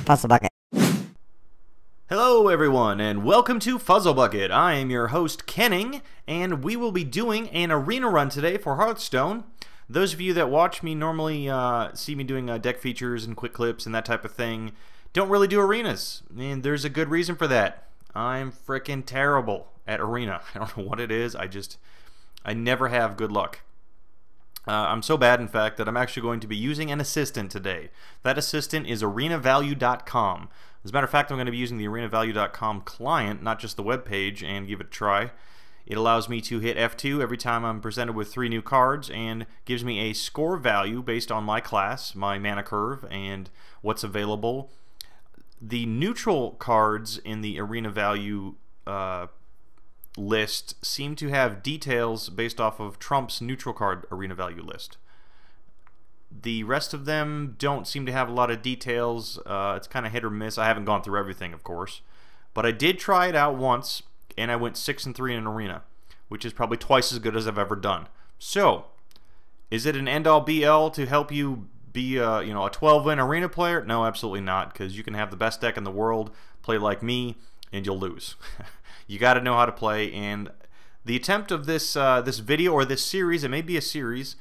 Fuzzle Bukkit. Hello everyone, and welcome to Fuzzle Bukkit. I am your host, Kenning, and we will be doing an arena run today for Hearthstone. Those of you that watch me normally see me doing deck features and quick clips and that type of thing don't really do arenas, and there's a good reason for that. I'm frickin' terrible at arena. I don't know what it is, I never have good luck. I'm so bad, in fact, that I'm actually going to be using an assistant today. That assistant is arenavalue.com. As a matter of fact, I'm going to be using the arenavalue.com client, not just the web page, and give it a try. It allows me to hit F2 every time I'm presented with 3 new cards and gives me a score value based on my class, my mana curve, and what's available. The neutral cards in the arena value list seem to have details based off of Trump's neutral card arena value list. The rest of them don't seem to have a lot of details. It's kind of hit or miss. I haven't gone through everything, of course, but I did try it out once, and I went 6-3 in an arena, which is probably twice as good as I've ever done. So, is it an end-all be-all to help you be a 12-win arena player? No, absolutely not, because you can have the best deck in the world, play like me, and you'll lose. You got to know how to play, and the attempt of this this video or this series, it may be a series,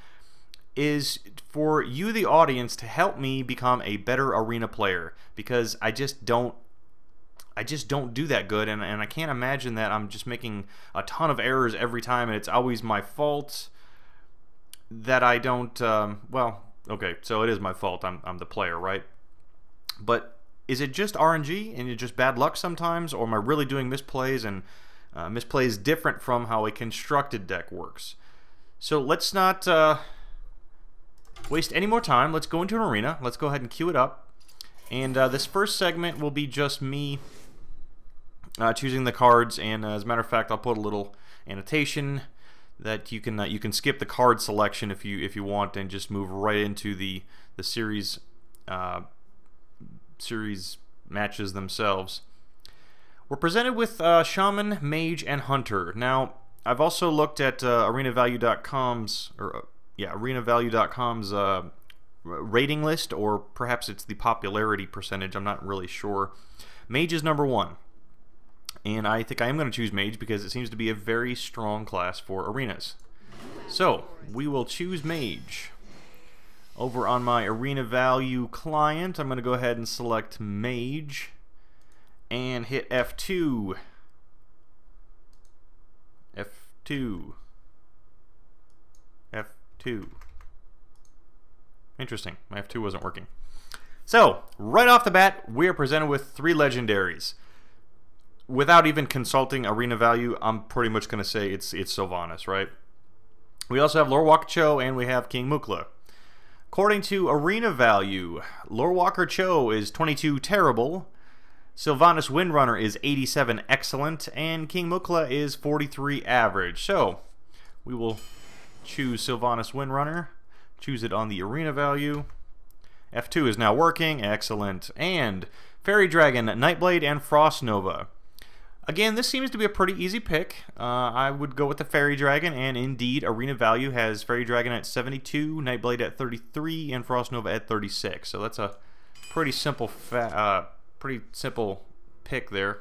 is for you, the audience, to help me become a better arena player, because I just don't do that good, and I can't imagine that I'm just making a ton of errors every time, and it's always my fault that I don't. Well, okay, so it is my fault. I'm the player, right? But is it just RNG and it's just bad luck sometimes, or am I really doing misplays, and misplays different from how a constructed deck works? So let's not waste any more time. Let's go into an arena. Let's go ahead and queue it up. And this first segment will be just me choosing the cards. And as a matter of fact, I'll put a little annotation that you can skip the card selection if you want, and just move right into the series matches themselves. We're presented with Shaman, Mage, and Hunter. Now, I've also looked at arenavalue.com's rating list, or perhaps it's the popularity percentage. I'm not really sure. Mage is number 1, and I think I am going to choose Mage because it seems to be a very strong class for arenas. So we will choose Mage. Over on my arena value client, I'm going to go ahead and select Mage and hit F2. F2. F2. Interesting. My F2 wasn't working. So, right off the bat, we're presented with 3 legendaries. Without even consulting arena value, I'm pretty much going to say it's Sylvanas, right? We also have Lore Walker Cho, and we have King Mukla. According to arena value, Lore Walker Cho is 22 terrible, Sylvanas Windrunner is 87 excellent, and King Mukla is 43 average. So, we will choose Sylvanas Windrunner, choose it on the arena value. F2 is now working, excellent. And Fairy Dragon, Nightblade, and Frost Nova. Again, this seems to be a pretty easy pick. I would go with the Fairy Dragon, and indeed, arena value has Fairy Dragon at 72, Nightblade at 33, and Frost Nova at 36. So that's a pretty simple pick there.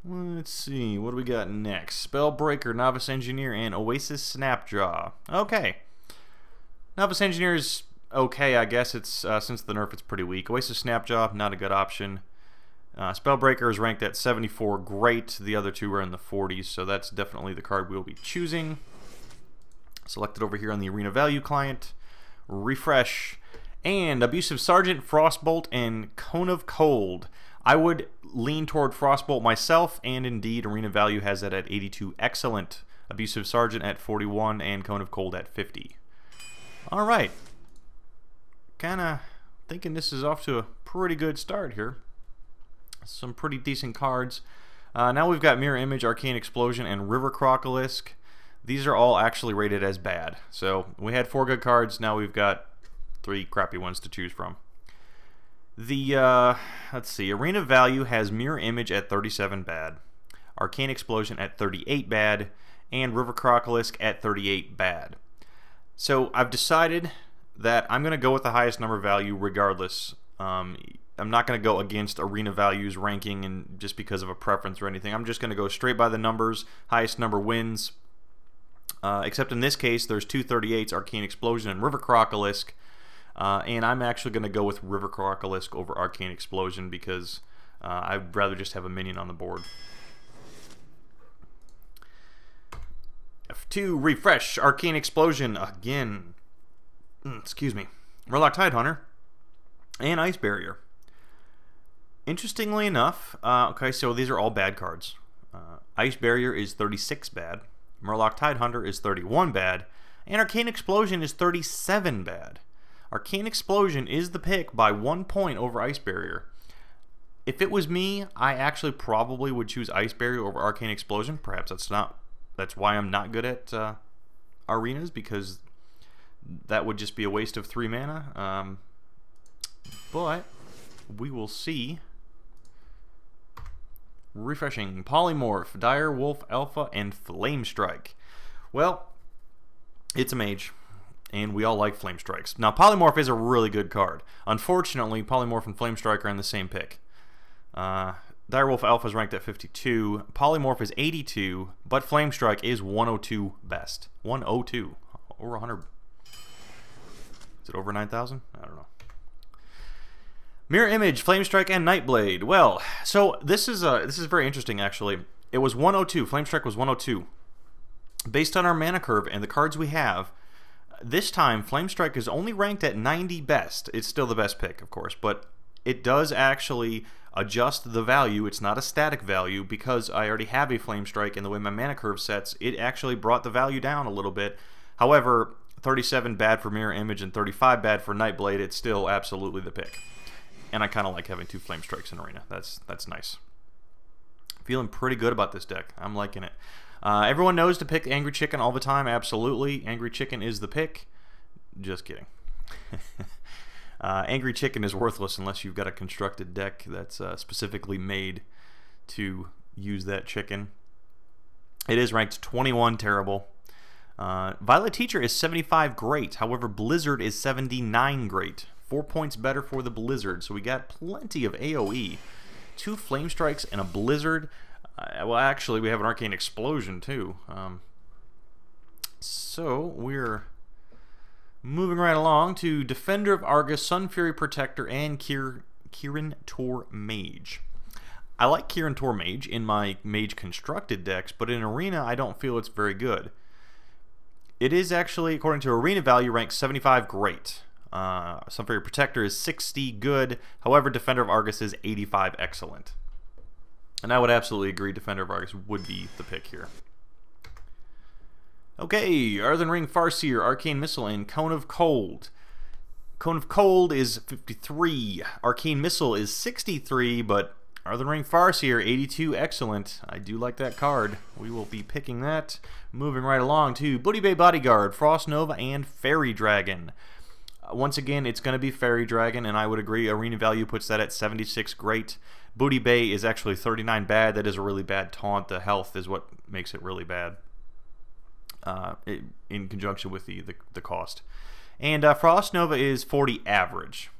Let's see, what do we got next? Spellbreaker, Novice Engineer, and Oasis Snapjaw. Okay. Novice Engineer is okay, I guess. It's since the nerf, it's pretty weak. Oasis Snapjaw, not a good option. Spellbreaker is ranked at 74, great. The other 2 are in the 40s, so that's definitely the card we'll be choosing. Select it over here on the arena value client. Refresh. And Abusive Sergeant, Frostbolt, and Cone of Cold. I would lean toward Frostbolt myself, and indeed arena value has that at 82, excellent. Abusive Sergeant at 41, and Cone of Cold at 50. Alright. Kinda thinking this is off to a pretty good start here. Some pretty decent cards. Now we've got Mirror Image, Arcane Explosion, and River Crocolisk. These are all actually rated as bad. So we had 4 good cards, now we've got 3 crappy ones to choose from. The, let's see, arena value has Mirror Image at 37 bad, Arcane Explosion at 38 bad, and River Crocolisk at 38 bad. So I've decided that I'm going to go with the highest number value regardless I'm not going to go against arena values ranking and just because of a preference or anything. I'm just going to go straight by the numbers. Highest number wins. Except in this case, there's 238s, Arcane Explosion, and River Crocolisk. And I'm actually going to go with River Crocolisk over Arcane Explosion because I'd rather just have a minion on the board. F2, refresh, Arcane Explosion again. Excuse me. Murloc Tidehunter and Ice Barrier. Interestingly enough, okay, so these are all bad cards. Ice Barrier is 36 bad. Murloc Tidehunter is 31 bad. And Arcane Explosion is 37 bad. Arcane Explosion is the pick by 1 point over Ice Barrier. If it was me, I actually probably would choose Ice Barrier over Arcane Explosion. Perhaps that's why I'm not good at arenas, because that would just be a waste of 3 mana. But we will see. Refreshing, Polymorph, Dire Wolf Alpha, and Flame Strike. Well, it's a mage, and we all like Flame Strikes. Now, Polymorph is a really good card. Unfortunately, Polymorph and Flame Strike are in the same pick. Dire Wolf Alpha is ranked at 52. Polymorph is 82, but Flame Strike is 102 best. 102. Over 100. Is it over 9,000? I don't know. Mirror Image, Flame Strike, and Nightblade. Well, so this is very interesting, actually. It was 102. Flame Strike was 102. Based on our mana curve and the cards we have, this time Flame Strike is only ranked at 90 best. It's still the best pick, of course, but it does actually adjust the value. It's not a static value because I already have a Flame Strike, and the way my mana curve sets, it actually brought the value down a little bit. However, 37 bad for Mirror Image and 35 bad for Nightblade. It's still absolutely the pick. And I kind of like having 2 Flame Strikes in Arena. That's nice. Feeling pretty good about this deck. I'm liking it. Everyone knows to pick Angry Chicken all the time. Absolutely. Angry Chicken is the pick. Just kidding. Angry Chicken is worthless unless you've got a constructed deck that's specifically made to use that chicken. It is ranked 21 terrible. Violet Teacher is 75 great. However, Blizzard is 79 great. 4 points better for the Blizzard. So we got plenty of AoE. 2 Flame Strikes and a Blizzard. Well, actually, we have an Arcane Explosion, too. So we're moving right along to Defender of Argus, Sun Fury Protector, and Kirin Tor Mage. I like Kirin Tor Mage in my Mage constructed decks, but in Arena, I don't feel it's very good. It is actually, according to Arena value, ranked 75 great. Sun Fury Protector is 60 good. However, Defender of Argus is 85 excellent. And I would absolutely agree Defender of Argus would be the pick here. Okay, Earthen Ring Farseer, Arcane Missile, and Cone of Cold. Cone of Cold is 53. Arcane Missile is 63, but Earthen Ring Farseer, 82 excellent. I do like that card. We will be picking that. Moving right along to Booty Bay Bodyguard, Frost Nova, and Fairy Dragon. Once again, it's going to be Fairy Dragon, and I would agree Arena value puts that at 76 great. Booty Bay is actually 39 bad. That is a really bad taunt. The health is what makes it really bad in conjunction with the cost. And Frost Nova is 40 average.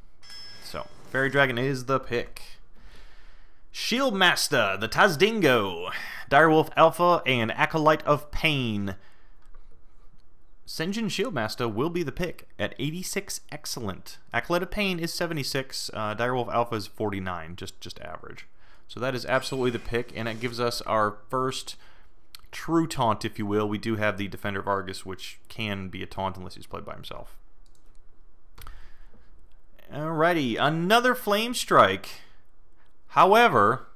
So, Fairy Dragon is the pick. Shield Master, the Tazdingo, Direwolf Alpha, and Acolyte of Pain. Senjin Shieldmaster will be the pick at 86 excellent. Acolyte of Pain is 76. Direwolf Alpha is 49, just average. So that is absolutely the pick, and it gives us our first true taunt, if you will. We do have the Defender of Argus, which can be a taunt unless he's played by himself. Alrighty, another Flame Strike. However,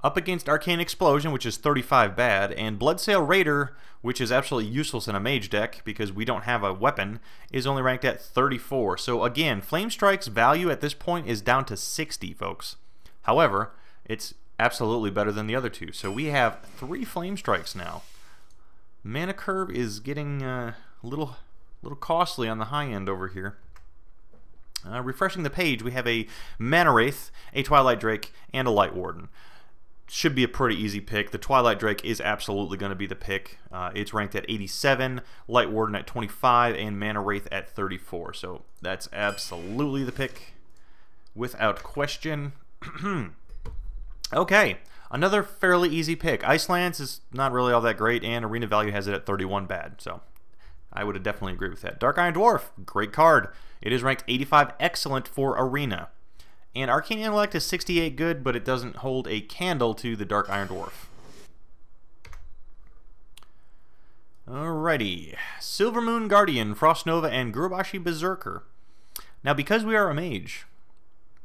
up against Arcane Explosion, which is 35 bad, and Bloodsail Raider, which is absolutely useless in a mage deck because we don't have a weapon, is only ranked at 34. So again, Flame Strike's value at this point is down to 60, folks. However, it's absolutely better than the other two. So we have 3 Flame Strikes now. Mana curve is getting a little costly on the high end over here. Refreshing the page, we have a Mana Wraith, a Twilight Drake, and a Light Warden. Should be a pretty easy pick. The Twilight Drake is absolutely going to be the pick. It's ranked at 87, Light Warden at 25, and Mana Wraith at 34. So that's absolutely the pick. without question. Okay, another fairly easy pick. Icelands is not really all that great, and arena value has it at 31 bad, so I would definitely agree with that. Dark Iron Dwarf, great card. It is ranked 85 excellent for arena. And Arcane Intellect is 68 good, but it doesn't hold a candle to the Dark Iron Dwarf. Alrighty. Silvermoon Guardian, Frost Nova, and Gurubashi Berserker. Now, because we are a mage,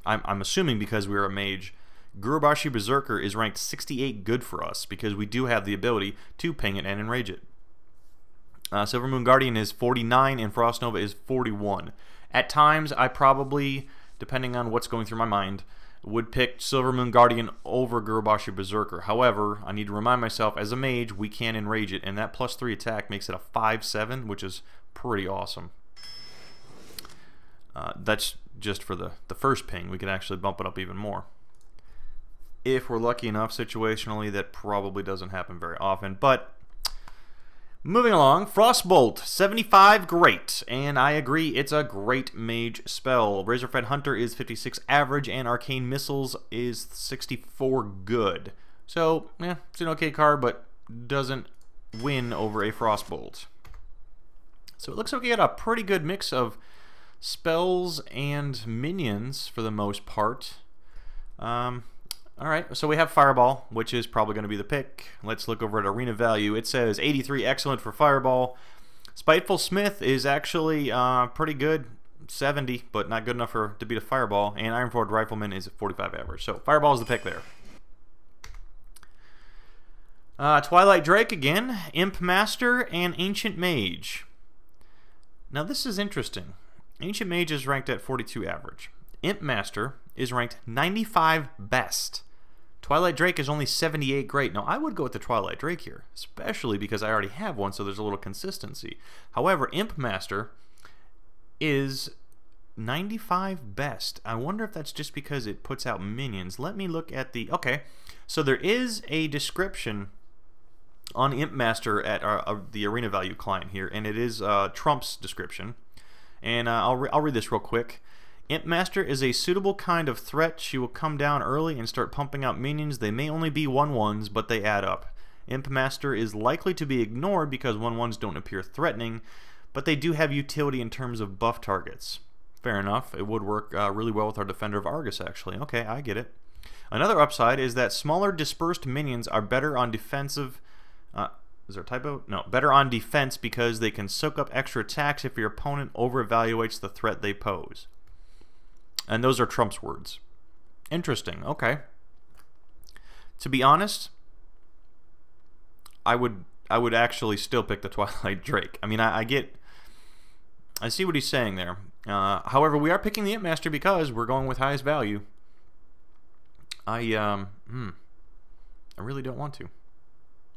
I'm assuming because we are a mage, Gurubashi Berserker is ranked 68 good for us, because we do have the ability to ping it and enrage it. Silvermoon Guardian is 49, and Frost Nova is 41. At times, I probably, depending on what's going through my mind, would pick Silvermoon Guardian over Gurubashi Berserker. However, I need to remind myself, as a mage, we can enrage it, and that +3 attack makes it a 5/7, which is pretty awesome. That's just for the first ping. We could actually bump it up even more. If we're lucky enough situationally, that probably doesn't happen very often, but moving along, Frostbolt, 75, great, and I agree, it's a great mage spell. Razorfed Hunter is 56 average, and Arcane Missiles is 64 good. So, yeah, it's an okay card, but doesn't win over a Frostbolt. So it looks like we got a pretty good mix of spells and minions for the most part. Alright, so we have Fireball, which is probably going to be the pick. Let's look over at arena value. It says 83 excellent for Fireball. Spiteful Smith is actually pretty good, 70, but not good enough to beat a Fireball. And Ironforged Rifleman is 45 average. So Fireball is the pick there. Twilight Drake again, Imp Master, and Ancient Mage. Now this is interesting. Ancient Mage is ranked at 42 average. Imp Master is ranked 95 best. Twilight Drake is only 78 great. Now, I would go with the Twilight Drake here, especially because I already have one, so there's a little consistency. However, Imp Master is 95 best. I wonder if that's just because it puts out minions. Let me look at the... Okay, so there is a description on Imp Master at the arena value client here, and it is Trump's description. And I'll read this real quick. Imp Master is a suitable kind of threat. She will come down early and start pumping out minions. They may only be 1/1s, but they add up. Imp Master is likely to be ignored because 1/1s don't appear threatening, but they do have utility in terms of buff targets. Fair enough. It would work really well with our Defender of Argus, actually. Okay, I get it. Another upside is that smaller dispersed minions are better on defensive... is there a typo? No. Better on defense because they can soak up extra attacks if your opponent overevaluates the threat they pose. And those are Trump's words. Interesting. Okay. To be honest, I would actually still pick the Twilight Drake. I mean, I see what he's saying there. However, we are picking the Imp Master because we're going with highest value. I really don't want to.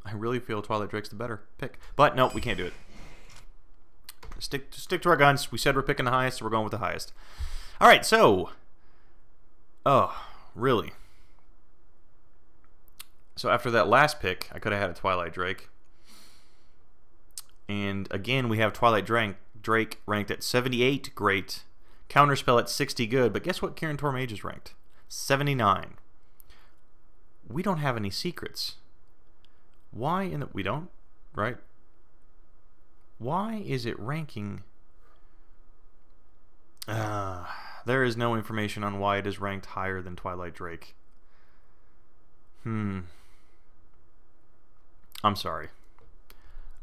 I really feel Twilight Drake's the better pick. But no, we can't do it. Stick to our guns. We said we're picking the highest, so we're going with the highest. Alright, so... Oh, really? So after that last pick, I could have had a Twilight Drake. And again, we have Twilight Drake ranked at 78, great. Counterspell at 60, good. But guess what Kirin Tor Mage is ranked? 79. We don't have any secrets. Why in the... We don't, right? Why is it ranking... there is no information on why it is ranked higher than Twilight Drake. I'm sorry.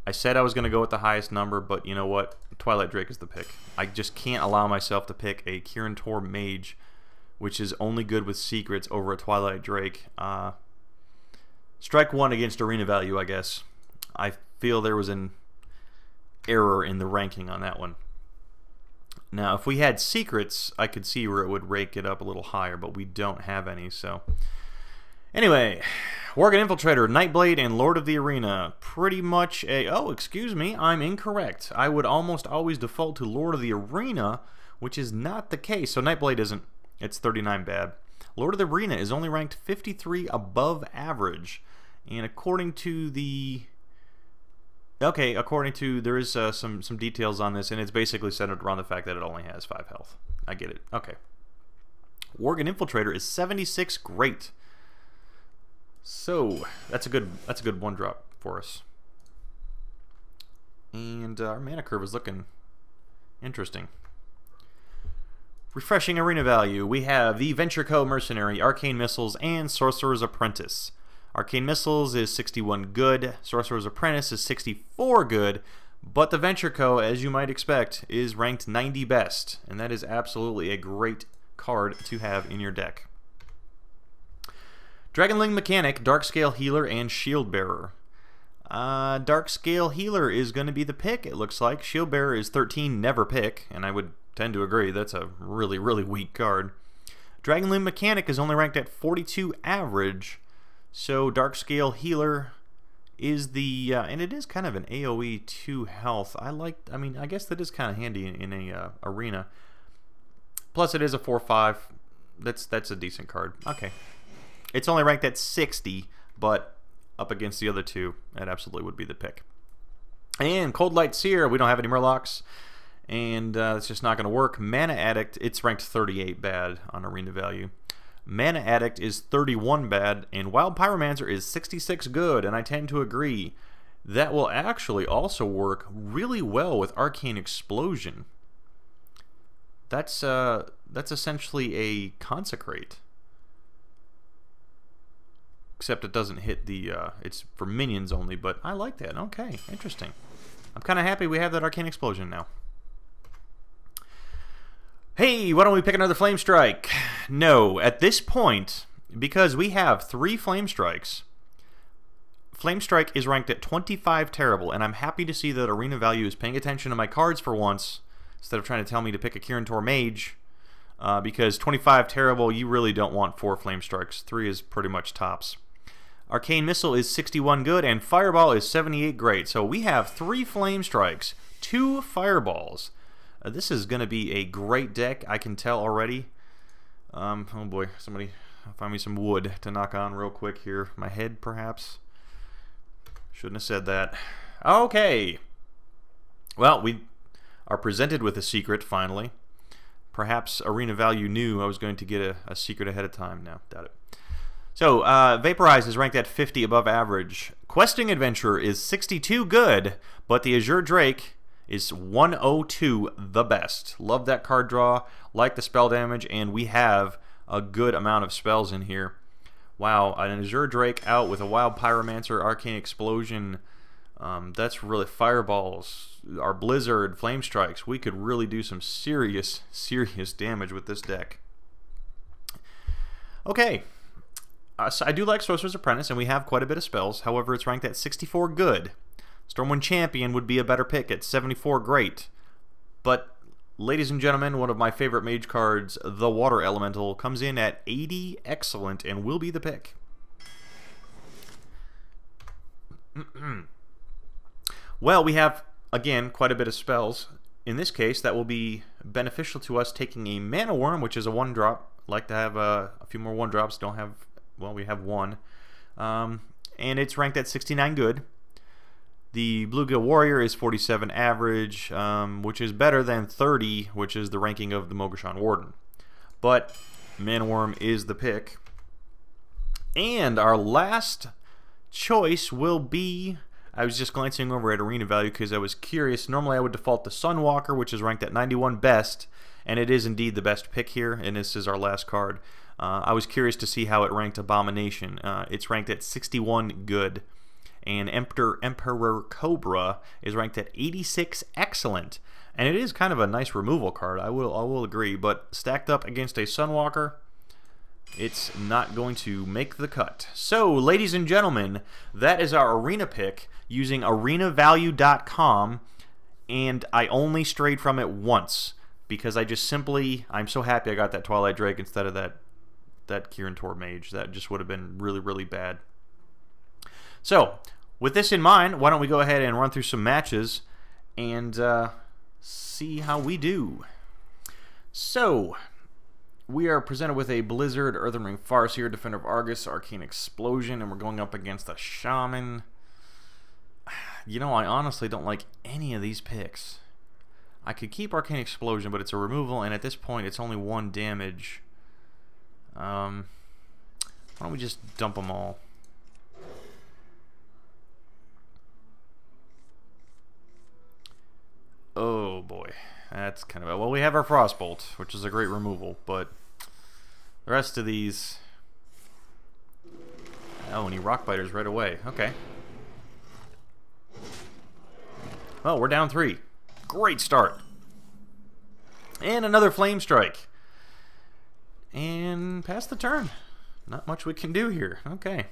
I said I was going to go with the highest number, but you know what? Twilight Drake is the pick. I just can't allow myself to pick a Kirin Tor Mage, which is only good with secrets, over a Twilight Drake. Strike one against arena value, I guess. I feel there was an error in the ranking on that one. Now, if we had secrets, I could see where it would rake it up a little higher, but we don't have any, so... Anyway, Worgen Infiltrator, Nightblade, and Lord of the Arena. Pretty much a... Oh, excuse me, I'm incorrect. I would almost always default to Lord of the Arena, which is not the case. So Nightblade isn't. It's 39 bad. Lord of the Arena is only ranked 53 above average. And according to the... Okay, according to... There is some details on this, and it's basically centered around the fact that it only has 5 health. I get it. Okay. Worgen Infiltrator is 76 great. So that's a good one drop for us. And our mana curve is looking interesting. Refreshing arena value. We have the Venture Co. Mercenary, Arcane Missiles, and Sorcerer's Apprentice. Arcane Missiles is 61 good. Sorcerer's Apprentice is 64 good. But the Venture Co., as you might expect, is ranked 90 best. And that is absolutely a great card to have in your deck. Dragonling Mechanic, Darkscale Healer, and Shield Bearer. Darkscale Healer is going to be the pick, it looks like. Shield Bearer is 13, never pick, and I would tend to agree. That's a really, really weak card. Dragonling Mechanic is only ranked at 42 average, so Darkscale Healer is the, and it is kind of an AoE 2 health. I mean, I guess that is kind of handy in a arena. Plus it is a 4/5. That's a decent card. Okay. It's only ranked at 60, but up against the other two, that absolutely would be the pick. And Cold Light Seer, we don't have any Murlocs, and it's just not going to work. Mana Addict, it's ranked 38 bad on arena value. Mana Addict is 31 bad, and Wild Pyromancer is 66 good, and I tend to agree. That will actually also work really well with Arcane Explosion. That's essentially a Consecrate. Except it doesn't hit the, it's for minions only, but I like that. Okay, interesting. I'm kind of happy we have that Arcane Explosion now. Hey, why don't we pick another Flame Strike? No, at this point, because we have 3 Flame Strikes, Flame Strike is ranked at 25 terrible, and I'm happy to see that arena value is paying attention to my cards for once, instead of trying to tell me to pick a Kirin Tor Mage, because 25 terrible, you really don't want 4 Flame Strikes. 3 is pretty much tops. Arcane Missile is 61 good, and Fireball is 78 great. So we have 3 Flame Strikes, 2 Fireballs. This is going to be a great deck, I can tell already. Oh boy, somebody find me some wood to knock on real quick here. My head, perhaps. Shouldn't have said that. Okay. Well, we are presented with a secret, finally. Perhaps arena value knew I was going to get a secret ahead of time. No, doubt it. So, Vaporize is ranked at 50 above average. Questing Adventurer is 62 good, but the Azure Drake is 102 the best. Love that card draw, like the spell damage, and we have a good amount of spells in here. Wow, an Azure Drake out with a Wild Pyromancer, Arcane Explosion. That's really Fireballs, our Blizzard, Flame Strikes. We could really do some serious, serious damage with this deck. Okay. So I do like Sorcerer's Apprentice, and we have quite a bit of spells. However, it's ranked at 64 good. Stormwind Champion would be a better pick at 74 great. But, ladies and gentlemen, one of my favorite mage cards, the Water Elemental, comes in at 80 excellent and will be the pick. Well, we have, again, quite a bit of spells. In this case, that will be beneficial to us taking a Mana Worm, which is a 1-drop. Like to have a few more 1-drops. Don't have, well, we have 1. And it's ranked at 69 good. The Bluegill Warrior is 47 average, which is better than 30, which is the ranking of the Mogoshan Warden. But Mana Worm is the pick. And our last choice will be, I was just glancing over at arena value because I was curious. Normally I would default to Sunwalker, which is ranked at 91 best, and it is indeed the best pick here, and this is our last card. I was curious to see how it ranked Abomination. It's ranked at 61 good. And Emperor Cobra is ranked at 86 excellent. And it is kind of a nice removal card, I will agree, but stacked up against a Sunwalker, it's not going to make the cut. So, ladies and gentlemen, that is our arena pick using arenavalue.com, and I only strayed from it once because I just simply, I'm so happy I got that Twilight Drake instead of that Kirin Tor Mage. That just would have been really, really bad. So, with this in mind, why don't we go ahead and run through some matches and see how we do. So, we are presented with a Blizzard, Earthen Ring Farseer, Defender of Argus, Arcane Explosion, and we're going up against a Shaman. You know, I honestly don't like any of these picks. I could keep Arcane Explosion, but it's a removal, and at this point, it's only 1 damage. don't we just dump them all? Oh boy, that's kind of... Well, we have our Frostbolt, which is a great removal, but the rest of these... Oh, and he Rock Biters right away. Okay. Well, we're down 3. Great start. And another Flame Strike. And pass the turn. Not much we can do here. Okay.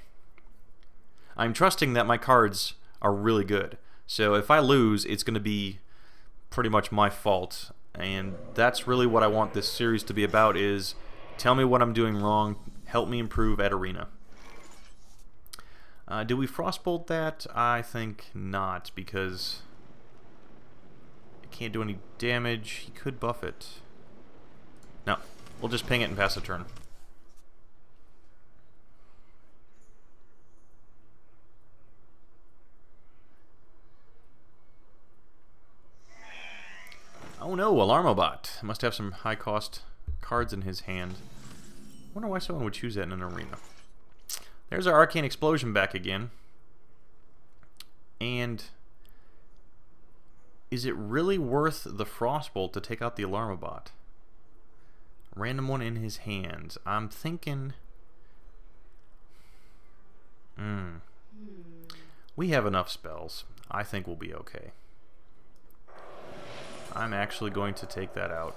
I'm trusting that my cards are really good. So if I lose, it's going to be pretty much my fault. And that's really what I want this series to be about, is tell me what I'm doing wrong, help me improve at Arena. Do we Frostbolt that? I think not, because it can't do any damage. He could buff it. No, we'll just ping it and pass the turn. Oh no, Alarmobot. Must have some high-cost cards in his hand. Wonder why someone would choose that in an arena. There's our Arcane Explosion back again. And is it really worth the Frostbolt to take out the Alarmobot? Random one in his hands. I'm thinking... We have enough spells. I think we'll be okay. I'm actually going to take that out.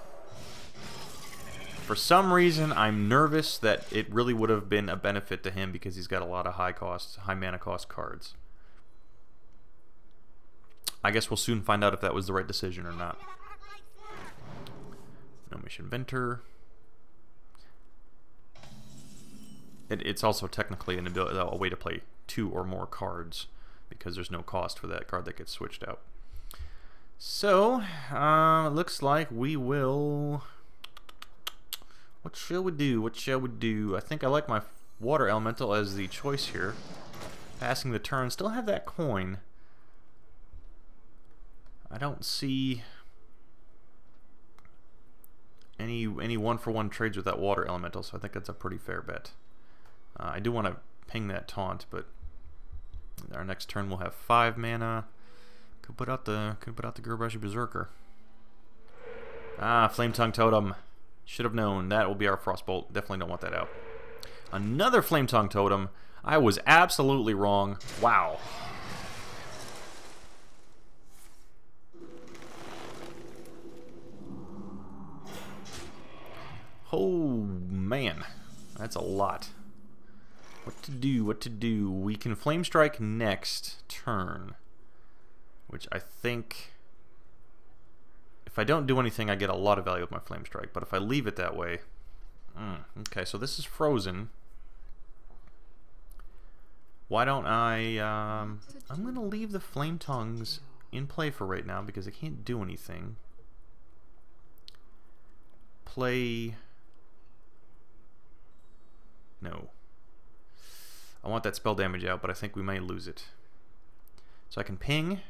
For some reason, I'm nervous that it really would have been a benefit to him because he's got a lot of high mana cost cards. I guess we'll soon find out if that was the right decision or not. No Mission Inventor. It's also technically a way to play 2 or more cards because there's no cost for that card that gets switched out. So, it looks like we will... What shall we do? What shall we do? I think I like my Water Elemental as the choice here. Passing the turn. Still have that coin. I don't see any 1-for-1 trades with that Water Elemental, so I think that's a pretty fair bet. I do want to ping that taunt, but our next turn we'll have 5 mana. Could put out the Gurbashi Berserker. Ah, Flame Tongue Totem. Should have known. That will be our Frostbolt. Definitely don't want that out. Another Flame Tongue Totem. I was absolutely wrong. Wow. Oh, man. That's a lot. What to do? What to do? We can Flame Strike next turn. Which I think... If I don't do anything, I get a lot of value with my Flame Strike. But if I leave it that way... okay, so this is frozen. Why don't I... I'm going to leave the Flame Tongues in play for right now because I can't do anything. Play... No. I want that spell damage out, but I think we might lose it. So I can ping...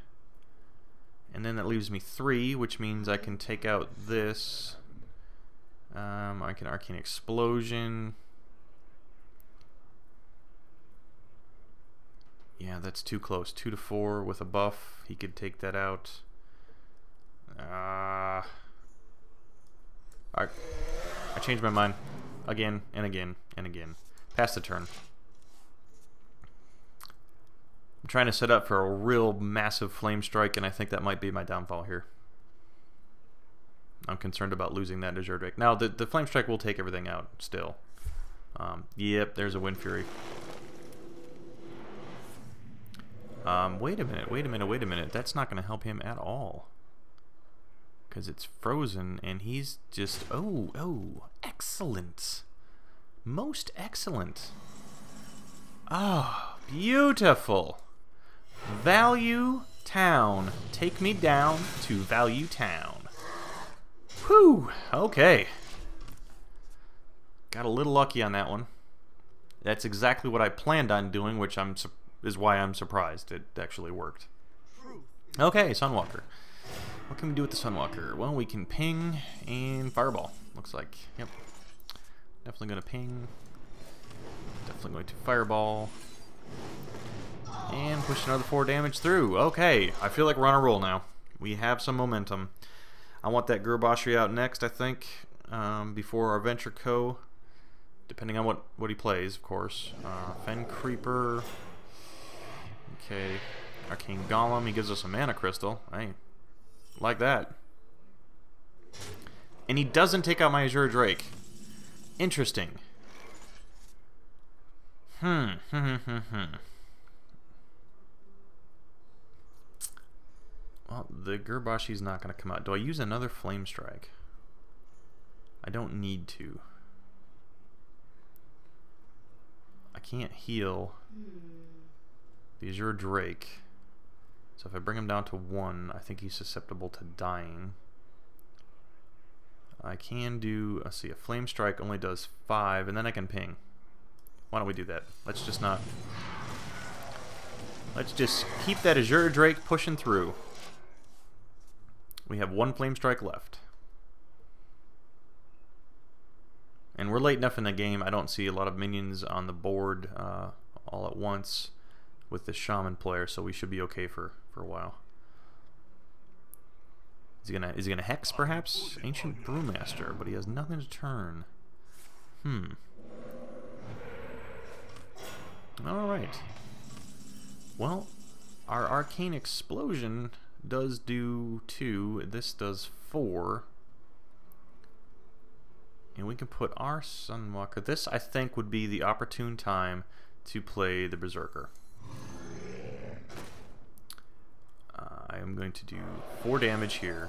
And then that leaves me 3, which means I can take out this. I can Arcane Explosion. Yeah, that's too close. 2 to 4 with a buff. He could take that out. I changed my mind. Again, and again, and again. Pass the turn. I'm trying to set up for a real massive Flame Strike, and I think that might be my downfall here. I'm concerned about losing that Azure Drake. Now, the Flame Strike will take everything out still. Yep, there's a Wind Fury. Wait a minute, wait a minute, wait a minute. That's not going to help him at all. Because it's frozen, and he's just... Oh, excellent. Most excellent. Ah, beautiful. Value Town. Take me down to Value Town. Whew. Okay. Got a little lucky on that one. That's exactly what I planned on doing, which is why I'm surprised it actually worked. Okay, Sunwalker. What can we do with the Sunwalker? Well, we can ping and Fireball. Looks like. Yep. Definitely gonna ping. Definitely going to Fireball. And push another 4 damage through. Okay, I feel like we're on a roll now. We have some momentum. I want that Gurbashi out next, I think, before our Venture Co. Depending on what he plays, of course. Fen Creeper. Okay. Arcane Golem. He gives us a Mana Crystal. Hey, like that. And he doesn't take out my Azure Drake. Interesting. Well, the Gurbashi's not going to come out. Do I use another Flame Strike? I don't need to. I can't heal the Azure Drake. So if I bring him down to 1, I think he's susceptible to dying. I can do, let's see, a Flame Strike only does 5, and then I can ping. Why don't we do that? Let's just not... Let's just keep that Azure Drake pushing through. We have 1 Flame Strike left. And we're late enough in the game, I don't see a lot of minions on the board all at once with the Shaman player, so we should be okay for a while. Is he gonna Hex, perhaps? Ancient Brewmaster, but he has nothing to turn. Alright. Well, our Arcane Explosion does do 2. This does 4. And we can put our Sunwalker. This, I think, would be the opportune time to play the Berserker. I am going to do 4 damage here.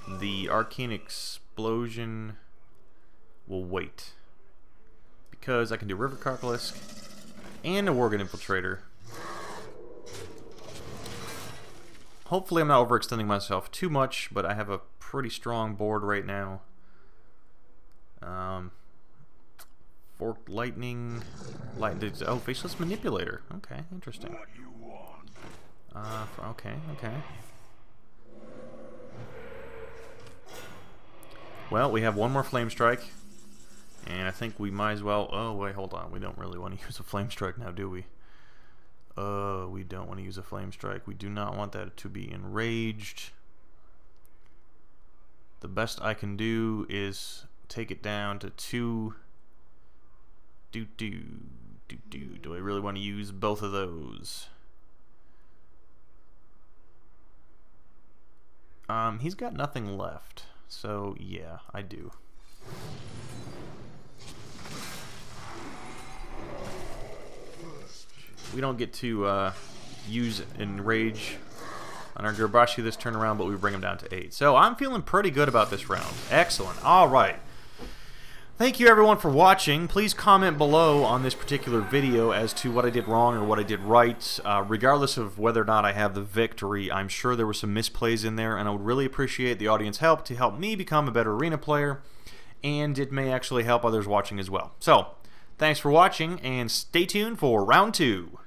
The Arcane Explosion will wait, because I can do River Carcalisk and a Worgen Infiltrator. Hopefully I'm not overextending myself too much, but I have a pretty strong board right now. Forked Lightning. Oh, Faceless Manipulator. Okay, interesting. Okay. Well, we have 1 more Flame Strike, and I think we might as well... Oh, wait, hold on. We don't really want to use a Flame Strike now, do we? We don't want to use a Flame Strike. We do not want that to be enraged. The best I can do is take it down to 2. Do I really want to use both of those? He's got nothing left, so yeah, I do. We don't get to use Enrage on our Gurbashi this turn around, but we bring him down to 8. So I'm feeling pretty good about this round. Excellent. All right. Thank you, everyone, for watching. Please comment below on this particular video as to what I did wrong or what I did right. Regardless of whether or not I have the victory, I'm sure there were some misplays in there, and I would really appreciate the audience help to help me become a better arena player, and it may actually help others watching as well. So, thanks for watching, and stay tuned for round 2.